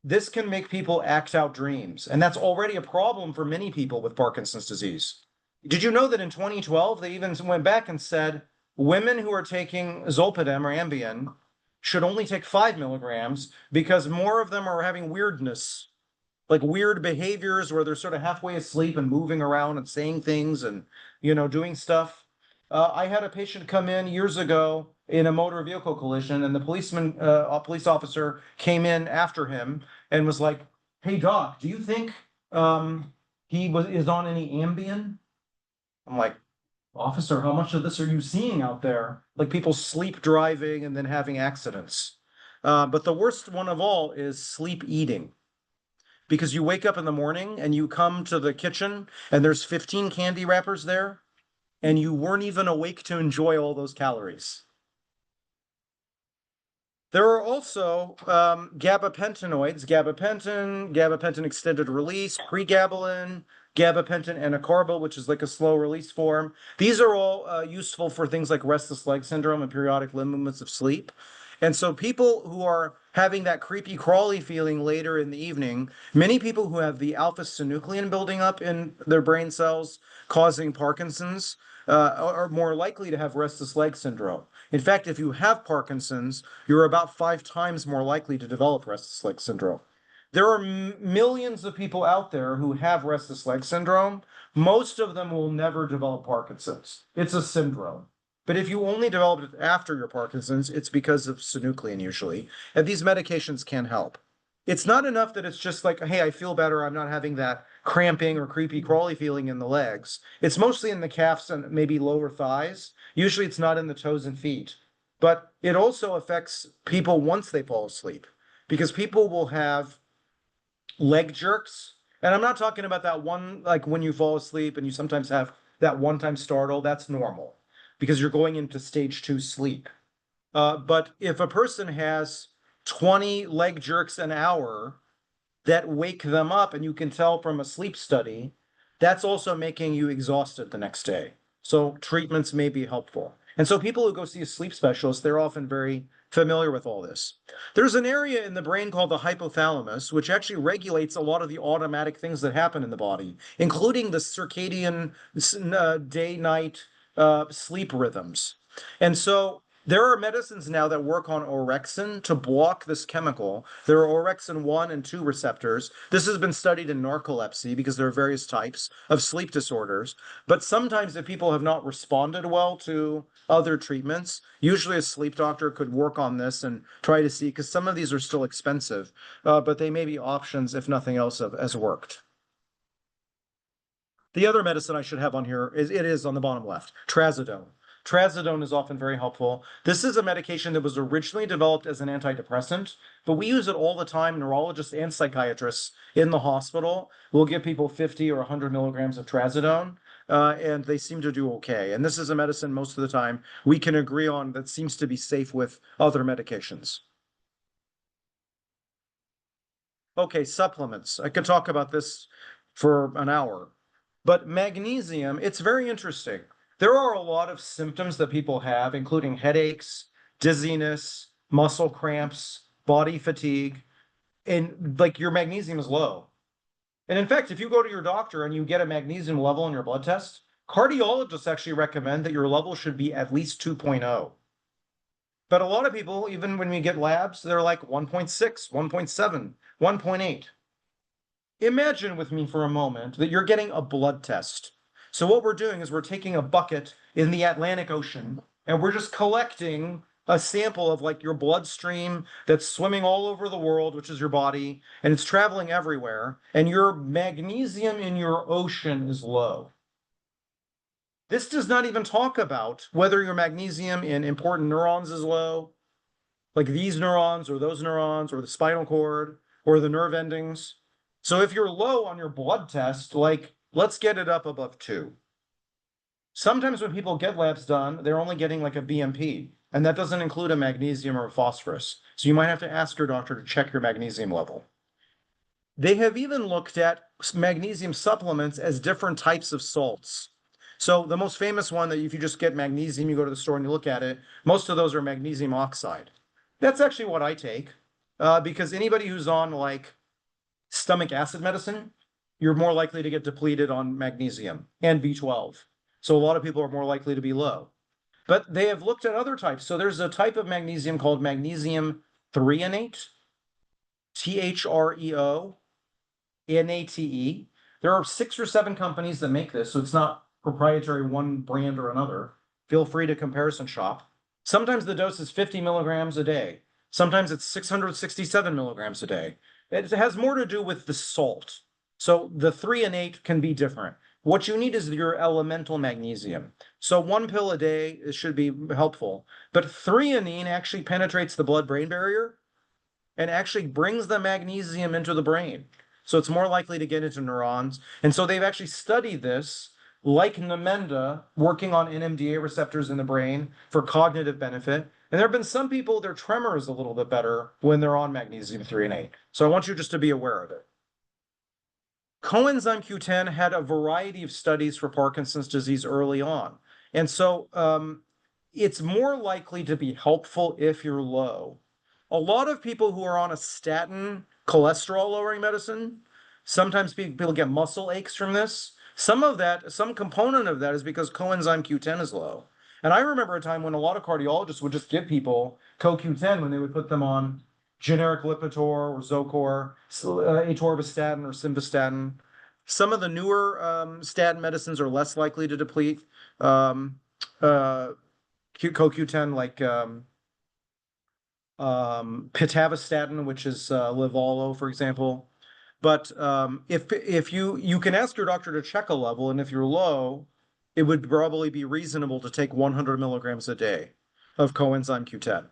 This can make people act out dreams, and that's already a problem for many people with Parkinson's disease. Did you know that in 2012, they even went back and said women who are taking Zolpidem or Ambien should only take 5 milligrams because more of them are having weirdness, like weird behaviors where they're sort of halfway asleep and moving around and saying things and, doing stuff. I had a patient come in years ago in a motor vehicle collision, and the a police officer came in after him and was like, "Hey, doc, do you think is on any Ambien?" I'm like, "Officer, how much of this are you seeing out there? Like people sleep driving and then having accidents." But the worst one of all is sleep eating, because you wake up in the morning and you come to the kitchen and there's 15 candy wrappers there, and you weren't even awake to enjoy all those calories. There are also gabapentinoids, gabapentin extended release, pregabalin, gabapentin anacarbil, which is like a slow release form. These are all useful for things like restless leg syndrome and periodic limb movements of sleep. And so people who are having that creepy crawly feeling later in the evening, many people who have the alpha-synuclein building up in their brain cells causing Parkinson's are more likely to have restless leg syndrome. In fact, if you have Parkinson's, you're about 5 times more likely to develop restless leg syndrome. There are millions of people out there who have restless leg syndrome. Most of them will never develop Parkinson's. It's a syndrome. But if you only develop it after your Parkinson's, it's because of synuclein usually. And these medications can help. It's not enough that it's just like, hey, I feel better. I'm not having that cramping or creepy crawly feeling in the legs. It's mostly in the calves and maybe lower thighs. Usually it's not in the toes and feet. But it also affects people once they fall asleep, because people will have leg jerks. And I'm not talking about that one, like when you fall asleep and you sometimes have that one-time startle. That's normal because you're going into stage 2 sleep. But if a person has 20 leg jerks an hour that wake them up, and you can tell from a sleep study, that's also making you exhausted the next day. So treatments may be helpful. And so people who go see a sleep specialist, they're often very familiar with all this. There's an area in the brain called the hypothalamus, which actually regulates a lot of the automatic things that happen in the body, including the circadian day-night sleep rhythms. And so there are medicines now that work on orexin to block this chemical. There are orexin 1 and 2 receptors. This has been studied in narcolepsy because there are various types of sleep disorders. But sometimes if people have not responded well to other treatments, usually a sleep doctor could work on this and try to see, because some of these are still expensive, but they may be options if nothing else has worked. The other medicine I should have on here is on the bottom left, trazodone. Trazodone is often very helpful. This is a medication that was originally developed as an antidepressant, but we use it all the time. Neurologists and psychiatrists in the hospital will give people 50 or 100 milligrams of trazodone, and they seem to do okay. And this is a medicine most of the time we can agree on that seems to be safe with other medications. Okay, supplements. I could talk about this for an hour, but magnesium, it's very interesting. There are a lot of symptoms that people have, including headaches, dizziness, muscle cramps, body fatigue, and like your magnesium is low. And in fact, if you go to your doctor and you get a magnesium level in your blood test, cardiologists actually recommend that your level should be at least 2.0. But a lot of people, even when we get labs, they're like 1.6, 1.7, 1.8. Imagine with me for a moment that you're getting a blood test. So what we're doing is we're taking a bucket in the Atlantic Ocean and we're just collecting a sample of like your bloodstream that's swimming all over the world, which is your body, and it's traveling everywhere, and your magnesium in your ocean is low. This does not even talk about whether your magnesium in important neurons is low, like these neurons or those neurons or the spinal cord or the nerve endings. So if you're low on your blood test, like let's get it up above 2. Sometimes when people get labs done, they're only getting like a BMP, and that doesn't include a magnesium or a phosphorus. So you might have to ask your doctor to check your magnesium level. They have even looked at magnesium supplements as different types of salts. So the most famous one that if you just get magnesium, you go to the store and you look at it, most of those are magnesium oxide. That's actually what I take, because anybody who's on like stomach acid medicine, you're more likely to get depleted on magnesium and B12. So a lot of people are more likely to be low. But they have looked at other types. So there's a type of magnesium called magnesium threonate, THREO, NATE. There are 6 or 7 companies that make this, so it's not proprietary one brand or another. Feel free to comparison shop. Sometimes the dose is 50 milligrams a day. Sometimes it's 667 milligrams a day. It has more to do with the salt. So the 3 and 8 can be different. What you need is your elemental magnesium. So 1 pill a day should be helpful. But threonine actually penetrates the blood-brain barrier and actually brings the magnesium into the brain. So it's more likely to get into neurons. And so they've actually studied this, like Namenda, working on NMDA receptors in the brain for cognitive benefit. And there have been some people, their tremor is a little bit better when they're on magnesium 3 and 8. So I want you just to be aware of it. Coenzyme Q10 had a variety of studies for Parkinson's disease early on. And so it's more likely to be helpful if you're low. A lot of people who are on a statin cholesterol lowering medicine, sometimes people get muscle aches from this. Some component of that is because coenzyme Q10 is low. And I remember a time when a lot of cardiologists would just give people CoQ10 when they would put them on generic Lipitor or Zocor, atorvastatin or simvastatin. Some of the newer statin medicines are less likely to deplete CoQ10, like pitavastatin, which is Livalo, for example. But if you can ask your doctor to check a level, and if you're low, it would probably be reasonable to take 100 milligrams a day of coenzyme Q10.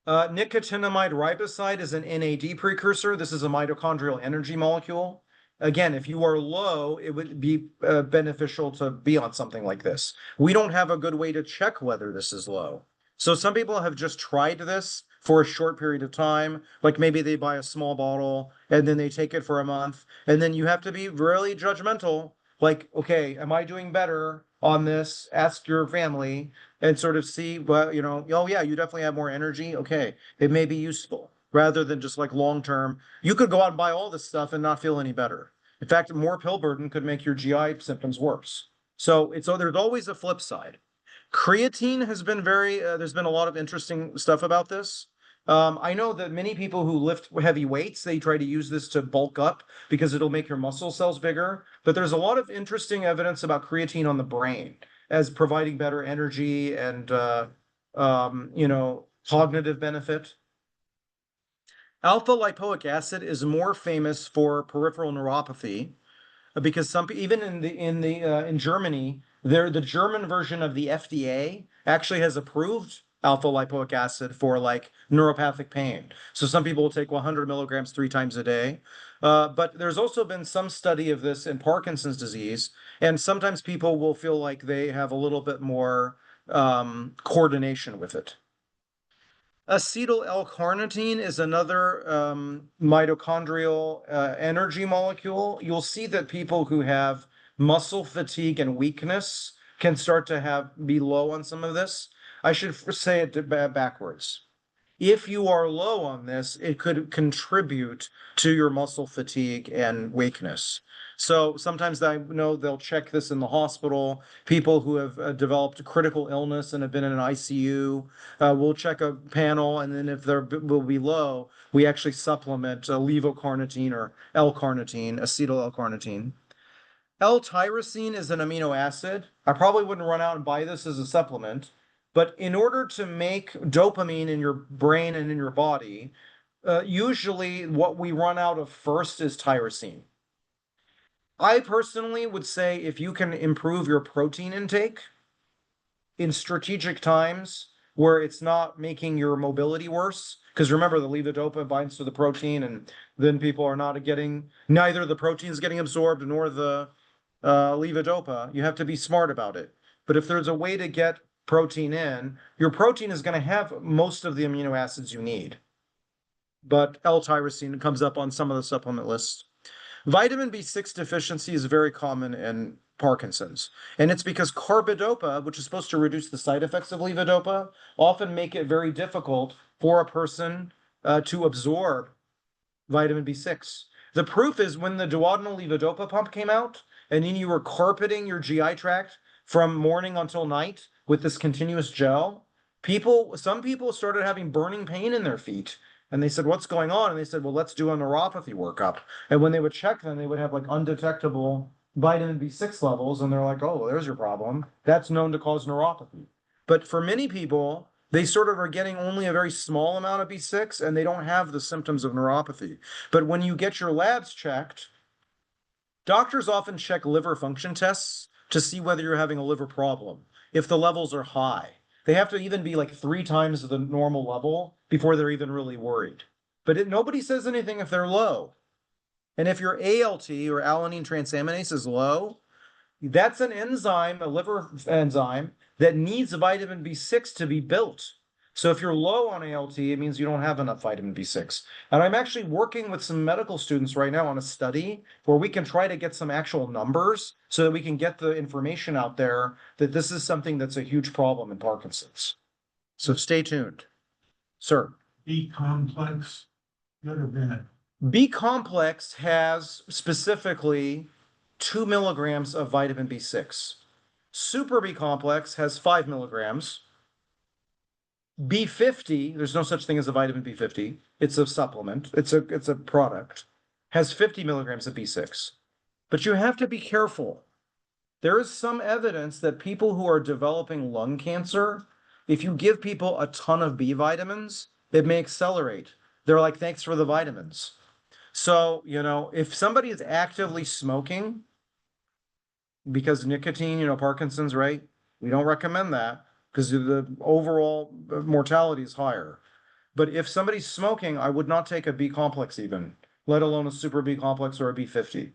Nicotinamide riboside is an NAD precursor. This is a mitochondrial energy molecule. Again, if you are low, it would be beneficial to be on something like this. We don't have a good way to check whether this is low. So some people have just tried this for a short period of time, like maybe they buy a small bottle and then they take it for a month, and then you have to be really judgmental. Like, okay, am I doing better on this? Ask your family and sort of see, well, oh yeah, you definitely have more energy. Okay, it may be useful rather than just like long term. You could go out and buy all this stuff and not feel any better. In fact, more pill burden could make your GI symptoms worse. So there's always a flip side. Creatine has been there's been a lot of interesting stuff about this. I know that many people who lift heavy weights, they try to use this to bulk up because it'll make your muscle cells bigger. But there's a lot of interesting evidence about creatine on the brain as providing better energy and cognitive benefit. Alpha lipoic acid is more famous for peripheral neuropathy because even in Germany, the German version of the FDA actually has approved alpha lipoic acid for like neuropathic pain. So some people will take 100 milligrams 3 times a day. But there's also been some study of this in Parkinson's disease, and sometimes people will feel like they have a little bit more coordination with it. Acetyl L-carnitine is another mitochondrial energy molecule. You'll see that people who have muscle fatigue and weakness can start to be low on some of this. I should say it backwards. If you are low on this, it could contribute to your muscle fatigue and weakness. So sometimes I know they'll check this in the hospital. People who have developed critical illness and have been in an ICU, we'll check a panel, and then if they're will be low, we actually supplement levocarnitine or L-carnitine, acetyl L-carnitine. L-tyrosine is an amino acid. I probably wouldn't run out and buy this as a supplement, but in order to make dopamine in your brain and in your body, usually what we run out of first is tyrosine. I personally would say if you can improve your protein intake in strategic times, where it's not making your mobility worse. Because remember, the levodopa binds to the protein, and then people are not getting, neither the protein is getting absorbed nor the levodopa. You have to be smart about it. But if there's a way to get protein in, your protein is going to have most of the amino acids you need. But L-tyrosine comes up on some of the supplement lists. Vitamin B6 deficiency is very common in Parkinson's, and it's because carbidopa, which is supposed to reduce the side effects of levodopa, often make it very difficult for a person to absorb vitamin B6. The proof is when the duodenal levodopa pump came out, and then you were carpeting your GI tract from morning until night with this continuous gel, some people started having burning pain in their feet. And they said, what's going on? And they said, well, let's do a neuropathy workup. And when they would check them, they would have like undetectable vitamin B6 levels. And they're like, oh, well, there's your problem. That's known to cause neuropathy. But for many people, they sort of are getting only a very small amount of B6 and they don't have the symptoms of neuropathy. But when you get your labs checked, doctors often check liver function tests to see whether you're having a liver problem. If the levels are high, they have to even be like 3 times the normal level before they're even really worried. But nobody says anything if they're low. And if your ALT or alanine transaminase is low, that's an enzyme, a liver enzyme, that needs vitamin B6 to be built. So if you're low on ALT, it means you don't have enough vitamin B6. And I'm actually working with some medical students right now on a study where we can try to get some actual numbers so that we can get the information out there that this is something that's a huge problem in Parkinson's. So stay tuned. Sir. B complex, good or bad? B complex has specifically 2 milligrams of vitamin B6. Super B complex has 5 milligrams. B50, there's no such thing as a vitamin B50. It's a supplement. It's a product. Has 50 milligrams of B6. But you have to be careful. There is some evidence that people who are developing lung cancer, if you give people a ton of B vitamins, it may accelerate. They're like, thanks for the vitamins. So, if somebody is actively smoking, because nicotine, Parkinson's, right? We don't recommend that because the overall mortality is higher. But if somebody's smoking, I would not take a B complex even, let alone a super B complex or a B50.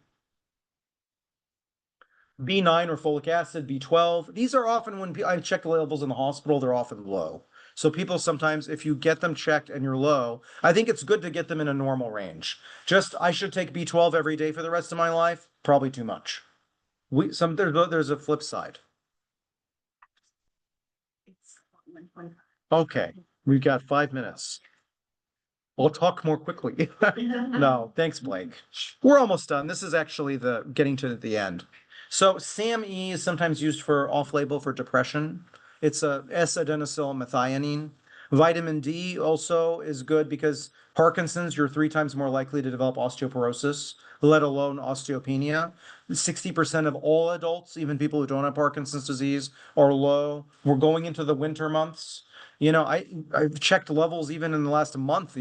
B9 or folic acid, B12, these are often when I check the levels in the hospital, they're often low. So people sometimes, if you get them checked and you're low, I think it's good to get them in a normal range. I should take B12 every day for the rest of my life, probably too much. There's a flip side. Okay, we've got 5 minutes. I'll talk more quickly. No, thanks, Blake. We're almost done. This is actually getting to the end. So SAMe is sometimes used for off-label for depression. It's a S-adenosyl methionine. Vitamin D also is good because Parkinson's, you're 3 times more likely to develop osteoporosis, let alone osteopenia. 60% of all adults, even people who don't have Parkinson's disease, are low. We're going into the winter months. I've checked levels even in the last month,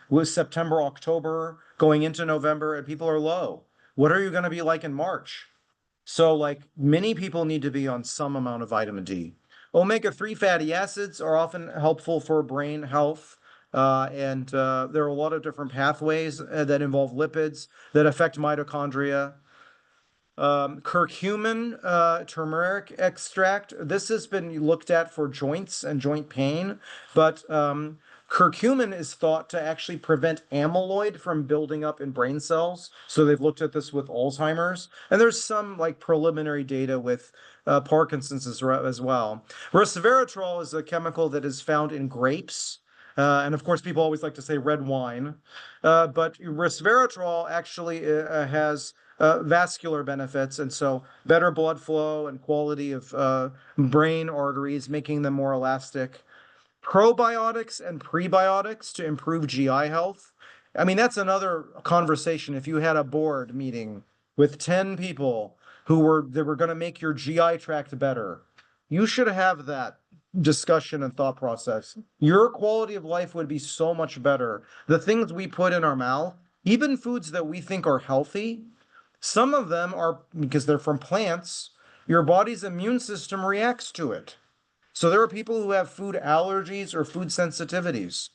with September, October, going into November, and people are low. What are you going to be like in March? So many people need to be on some amount of vitamin D. Omega-3 fatty acids are often helpful for brain health. And there are a lot of different pathways that involve lipids that affect mitochondria. Curcumin, turmeric extract. This has been looked at for joints and joint pain, but curcumin is thought to actually prevent amyloid from building up in brain cells. So they've looked at this with Alzheimer's, and there's some preliminary data with Parkinson's as well. Resveratrol is a chemical that is found in grapes. And of course, people always like to say red wine, but resveratrol actually has vascular benefits, and so better blood flow and quality of brain arteries, making them more elastic. Probiotics and prebiotics to improve GI health. I mean, that's another conversation. If you had a board meeting with 10 people who were going to make your GI tract better, you should have that discussion and thought process. Your quality of life would be so much better. The things we put in our mouth, even foods that we think are healthy, some of them are, because they're from plants, your body's immune system reacts to it. So there are people who have food allergies or food sensitivities.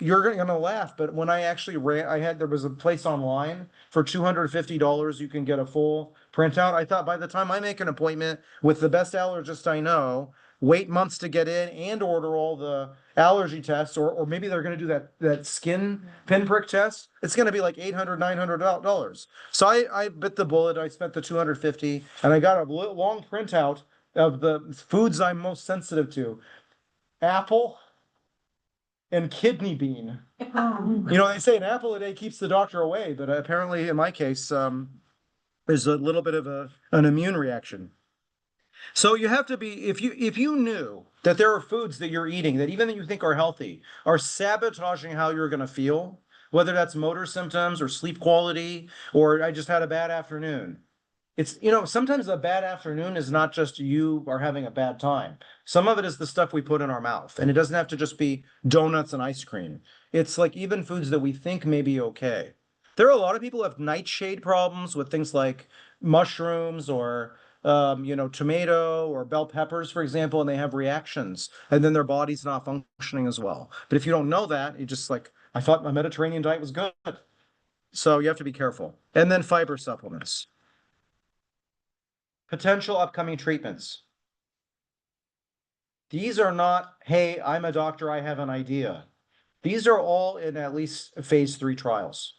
You're gonna laugh, but when I actually ran, there was a place online for $250 you can get a full printout. I thought by the time I make an appointment with the best allergist I know, wait months to get in and order all the allergy tests, or maybe they're gonna do that skin pinprick test. It's gonna be like $800, $900. So I bit the bullet. I spent the 250 and I got a long printout of the foods I'm most sensitive to. Apple and kidney bean. They say an apple a day keeps the doctor away, but apparently in my case, there's a little bit of an immune reaction. So you have to be, if you knew that there are foods that you're eating that even that you think are healthy are sabotaging how you're going to feel, whether that's motor symptoms or sleep quality, or I just had a bad afternoon. It's, sometimes a bad afternoon is not just you are having a bad time. Some of it is the stuff we put in our mouth, and it doesn't have to just be donuts and ice cream. It's like even foods that we think may be okay. There are a lot of people who have nightshade problems with things like mushrooms or tomato or bell peppers, for example, and they have reactions, and then their body's not functioning as well. But if you don't know that, you just like, I thought my Mediterranean diet was good. So you have to be careful. And then fiber supplements. Potential upcoming treatments. These are not, hey, I'm a doctor, I have an idea. These are all in at least phase 3 trials.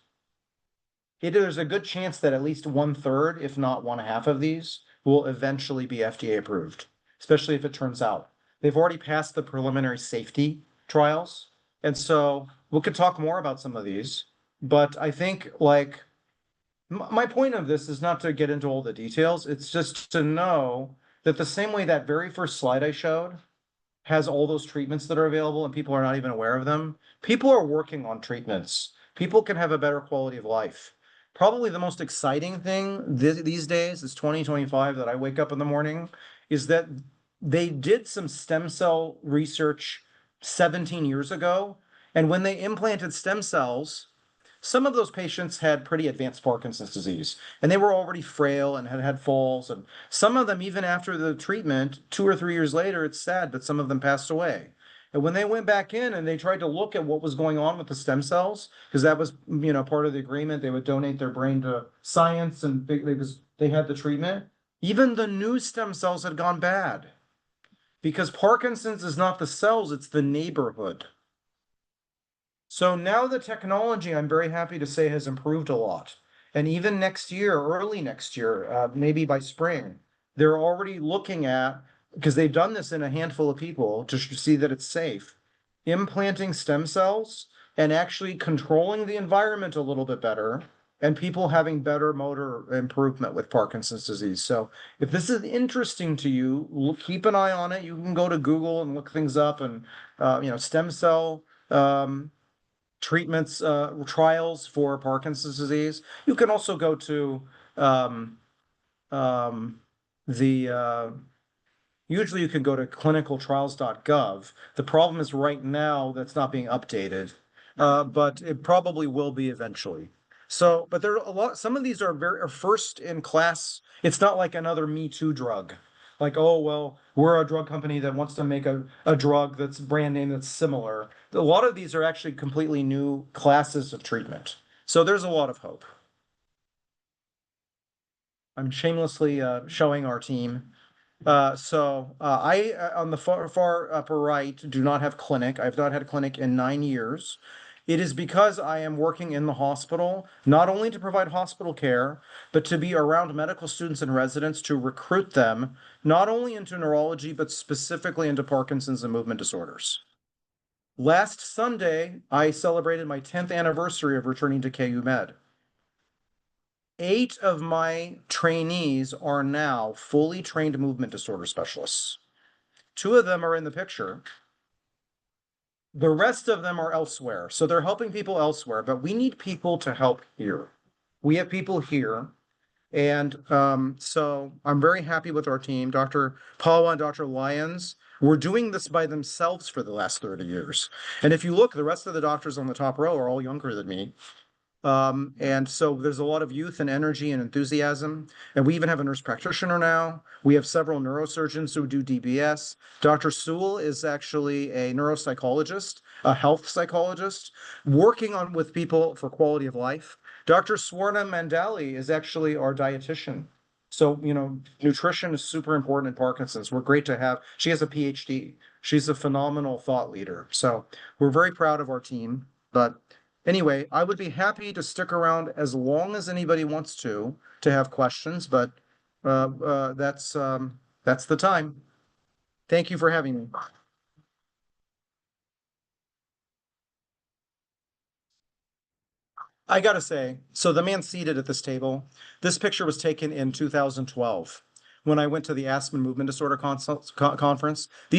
There's a good chance that at least 1/3, if not 1/2 of these, will eventually be FDA approved, especially if it turns out. They've already passed the preliminary safety trials. And so we could talk more about some of these, but I think like my point of this is not to get into all the details. It's just to know that the same way that very first slide I showed has all those treatments that are available and people are not even aware of them, people are working on treatments. People can have a better quality of life. Probably the most exciting thing these days is 2025 that I wake up in the morning is that they did some stem cell research 17 years ago. And when they implanted stem cells, some of those patients had pretty advanced Parkinson's disease, and they were already frail and had had falls. And some of them, even after the treatment, 2 or 3 years later, it's sad, but some of them passed away. And when they went back in and they tried to look at what was going on with the stem cells, because that was, part of the agreement, they would donate their brain to science, and they had the treatment. Even the new stem cells had gone bad because Parkinson's is not the cells, it's the neighborhood. So now the technology, I'm very happy to say, has improved a lot. And even next year, early next year, maybe by spring, they're already looking at, because they've done this in a handful of people to see that it's safe, implanting stem cells and actually controlling the environment a little bit better, and people having better motor improvement with Parkinson's disease. So if this is interesting to you, keep an eye on it. You can go to Google and look things up, and stem cell treatments, trials for Parkinson's disease. You can also go to um, um, the usually you can go to clinicaltrials.gov. The problem is right now that's not being updated, but it probably will be eventually. So, but there are a lot, some of these are first in class. It's not like another Me Too drug. Like, oh, well, we're a drug company that wants to make a drug that's brand name that's similar. A lot of these are actually completely new classes of treatment. So there's a lot of hope. I'm shamelessly showing our team. On the far upper right, do not have clinic. I've not had a clinic in 9 years. It is because I am working in the hospital, not only to provide hospital care, but to be around medical students and residents to recruit them, not only into neurology, but specifically into Parkinson's and movement disorders. Last Sunday, I celebrated my 10th anniversary of returning to KU Med. 8 of my trainees are now fully trained movement disorder specialists. 2 of them are in the picture. The rest of them are elsewhere. So they're helping people elsewhere, but we need people to help here. We have people here. And so I'm very happy with our team. Dr. Pawa and Dr. Lyons were doing this by themselves for the last 30 years. And if you look, the rest of the doctors on the top row are all younger than me. And so there's a lot of youth and energy and enthusiasm. And we even have a nurse practitioner now. We have several neurosurgeons who do DBS. Dr. Sewell is actually a neuropsychologist, a health psychologist, working on with people for quality of life. Dr. Swarna Mandali is actually our dietitian. So, nutrition is super important in Parkinson's. We're great to have. She has a PhD. She's a phenomenal thought leader. So we're very proud of our team. But anyway, I would be happy to stick around as long as anybody wants to have questions, but that's the time. Thank you for having me. I gotta say, so the man seated at this table, this picture was taken in 2012 when I went to the Aspen Movement Disorder conference. These